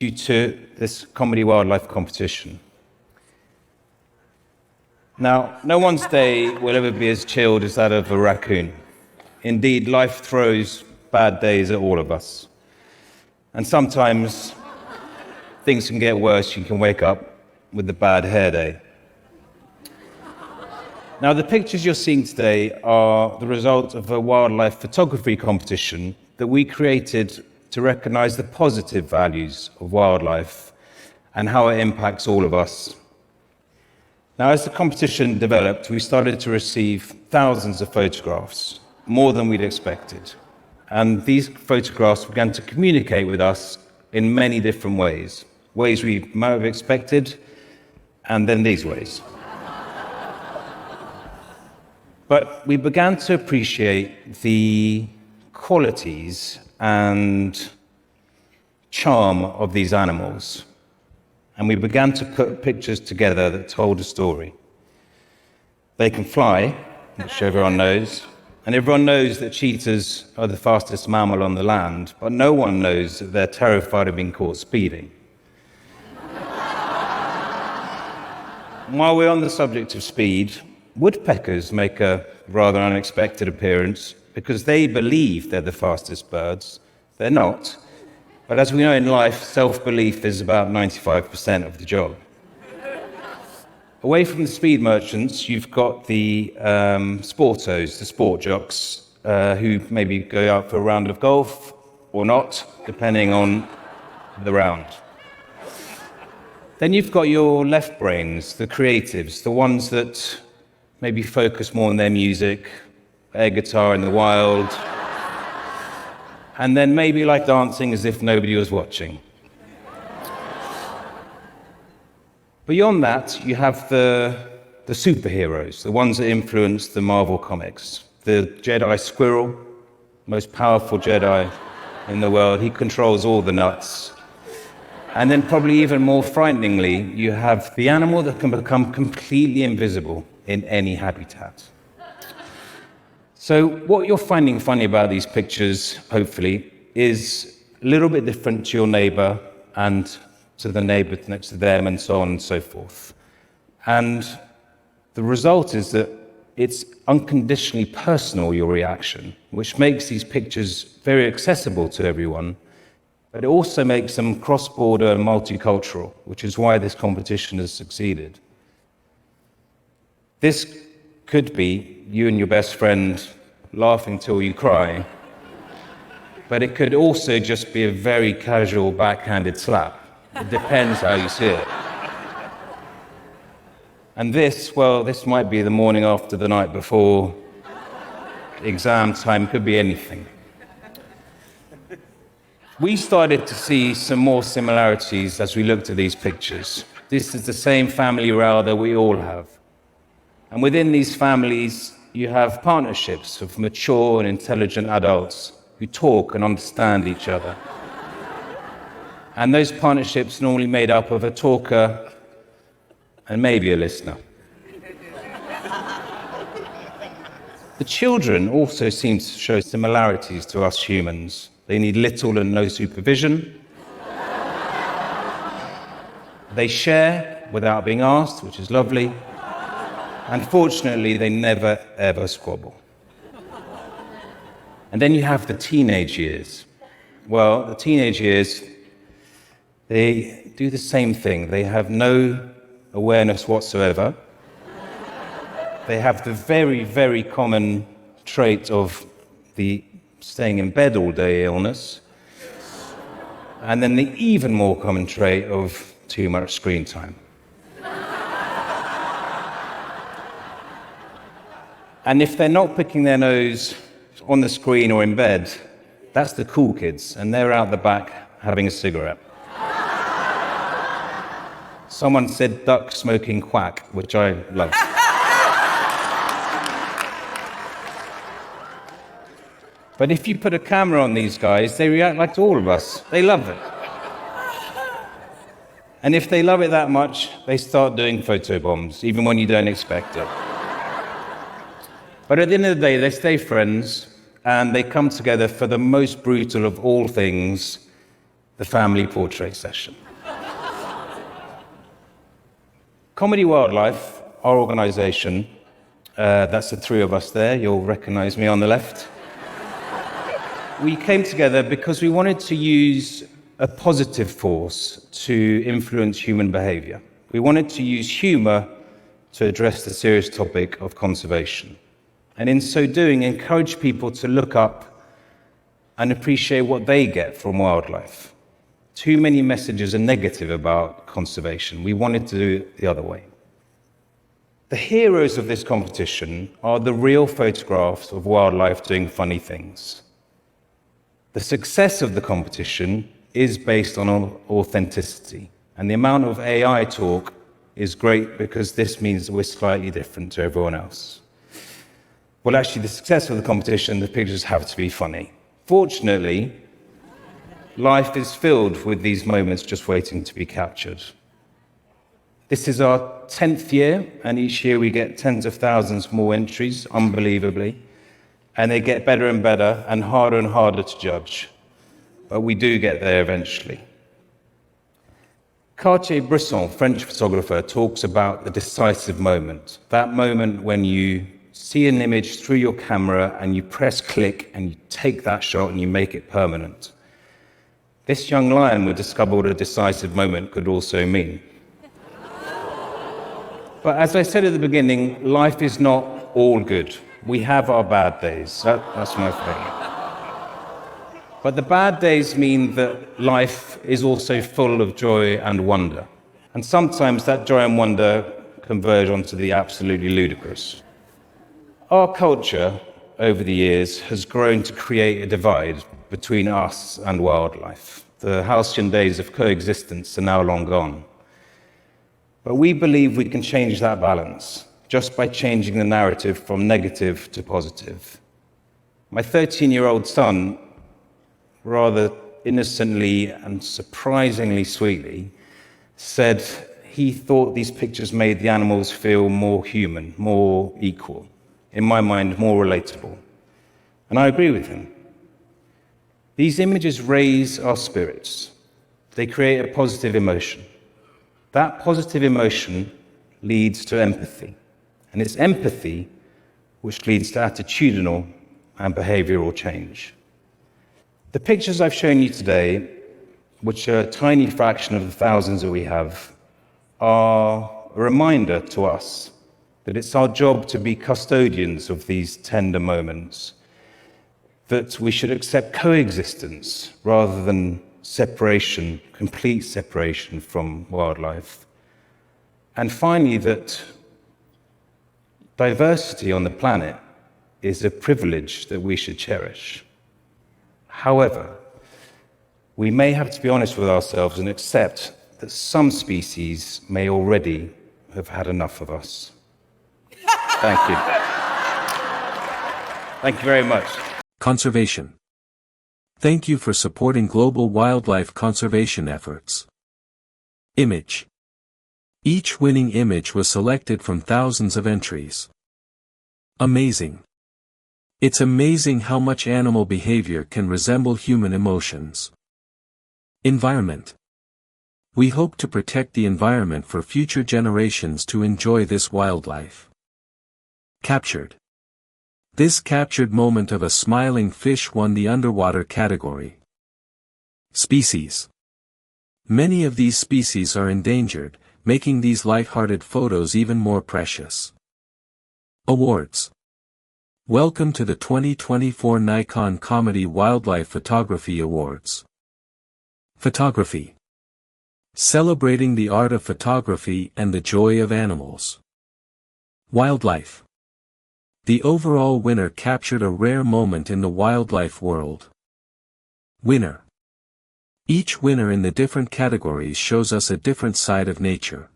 due to this Comedy-Wildlife competition. Now, no one's day will ever be as chilled as that of a raccoon. Indeed, life throws bad days at all of us. And sometimes things can get worse. You can wake up with a bad hair day. Now, the pictures you're seeing today are the result of a wildlife photography competition that we created to recognize the positive values of wildlife and how it impacts all of us. Now, as the competition developed, we started to receive thousands of photographs, more than we'd expected. And these photographs began to communicate with us in many different ways we might have expected, and then these ways. But we began to appreciate the qualities and charm of these animals. And we began to put pictures together that told a story. They can fly, which everyone knows, and everyone knows that cheetahs are the fastest mammal on the land, but no one knows that they're terrified of being caught speeding. While we're on the subject of speed, woodpeckers make a rather unexpected appearance because they believe they're the fastest birds. They're not. But as we know in life, self-belief is about 95% of the job. Away from the speed merchants, you've got the sportos, the sport jocks, who maybe go out for a round of golf or not, depending on the round. Then you've got your left brains, the creatives, the ones that maybe focus more on their music, air guitar in the wild, and then maybe like dancing as if nobody was watching. Beyond that, you have the superheroes, the ones that influence the Marvel comics. The Jedi squirrel, most powerful Jedi in the world, he controls all the nuts. And then probably even more frighteningly, you have the animal that can become completely invisible in any habitat. So what you're finding funny about these pictures, hopefully, is a little bit different to your neighbor and to the neighbor next to them and so on and so forth. And the result is that it's unconditionally personal, your reaction, which makes these pictures very accessible to everyone, but it also makes them cross-border and multicultural, which is why this competition has succeeded. This could be you and your best friend laughing till you cry, but it could also just be a very casual backhanded slap. It depends how you see it. And this might be the morning after the night before, exam time, could be anything. We started to see some more similarities as we looked at these pictures. This is the same family row that we all have. And within these families, you have partnerships of mature and intelligent adults who talk and understand each other. And those partnerships are normally made up of a talker and maybe a listener. The children also seem to show similarities to us humans. They need little and no supervision. They share without being asked, which is lovely. Unfortunately, they never, ever squabble. And then you have the teenage years. Well, the teenage years, they do the same thing. They have no awareness whatsoever. They have the very, very common trait of the staying in bed all day illness. And then the even more common trait of too much screen time. And if they're not picking their nose on the screen or in bed, that's the cool kids, and they're out the back having a cigarette. Someone said duck smoking quack, which I love. But if you put a camera on these guys, they react like all of us. They love it. And if they love it that much, they start doing photobombs, even when you don't expect it. But at the end of the day, they stay friends, and they come together for the most brutal of all things, the family portrait session. Comedy-Wildlife, our organisation, that's the three of us there, you'll recognise me on the left. We came together because we wanted to use a positive force to influence human behaviour. We wanted to use humour to address the serious topic of conservation. And in so doing, encourage people to look up and appreciate what they get from wildlife. Too many messages are negative about conservation. We wanted to do it the other way. The heroes of this competition are the real photographs of wildlife doing funny things. The success of the competition is based on authenticity, and the amount of AI talk is great because this means that we're slightly different to everyone else. Well, actually, the success of the competition, the pictures have to be funny. Fortunately, life is filled with these moments just waiting to be captured. This is our 10th year, and each year we get tens of thousands more entries, unbelievably, and they get better and better and harder to judge. But we do get there eventually. Cartier-Bresson, French photographer, talks about the decisive moment, that moment when you see an image through your camera and you press click and you take that shot and you make it permanent. This young lion would discover what a decisive moment could also mean. But as I said at the beginning, life is not all good. We have our bad days. That's my thing. But the bad days mean that life is also full of joy and wonder. And sometimes that joy and wonder converge onto the absolutely ludicrous. Our culture, over the years, has grown to create a divide between us and wildlife. The halcyon days of coexistence are now long gone. But we believe we can change that balance just by changing the narrative from negative to positive. My 13-year-old son, rather innocently and surprisingly sweetly, said he thought these pictures made the animals feel more human, more equal, in my mind, more relatable. And I agree with him. These images raise our spirits. They create a positive emotion. That positive emotion leads to empathy. And it's empathy which leads to attitudinal and behavioral change. The pictures I've shown you today, which are a tiny fraction of the thousands that we have, are a reminder to us that it's our job to be custodians of these tender moments, that we should accept coexistence rather than separation, complete separation from wildlife. And finally, that diversity on the planet is a privilege that we should cherish. However, we may have to be honest with ourselves and accept that some species may already have had enough of us. Thank you. Thank you very much. Conservation. Thank you for supporting global wildlife conservation efforts. Image. Each winning image was selected from thousands of entries. Amazing. It's amazing how much animal behavior can resemble human emotions. Environment. We hope to protect the environment for future generations to enjoy this wildlife. Captured. This captured moment of a smiling fish won the underwater category. Species. Many of these species are endangered, making these light-hearted photos even more precious. Awards. Welcome to the 2024 Nikon Comedy-Wildlife Photography Awards. Photography. Celebrating the art of photography and the joy of animals. Wildlife. The overall winner captured a rare moment in the wildlife world. Winner. Each winner in the different categories shows us a different side of nature.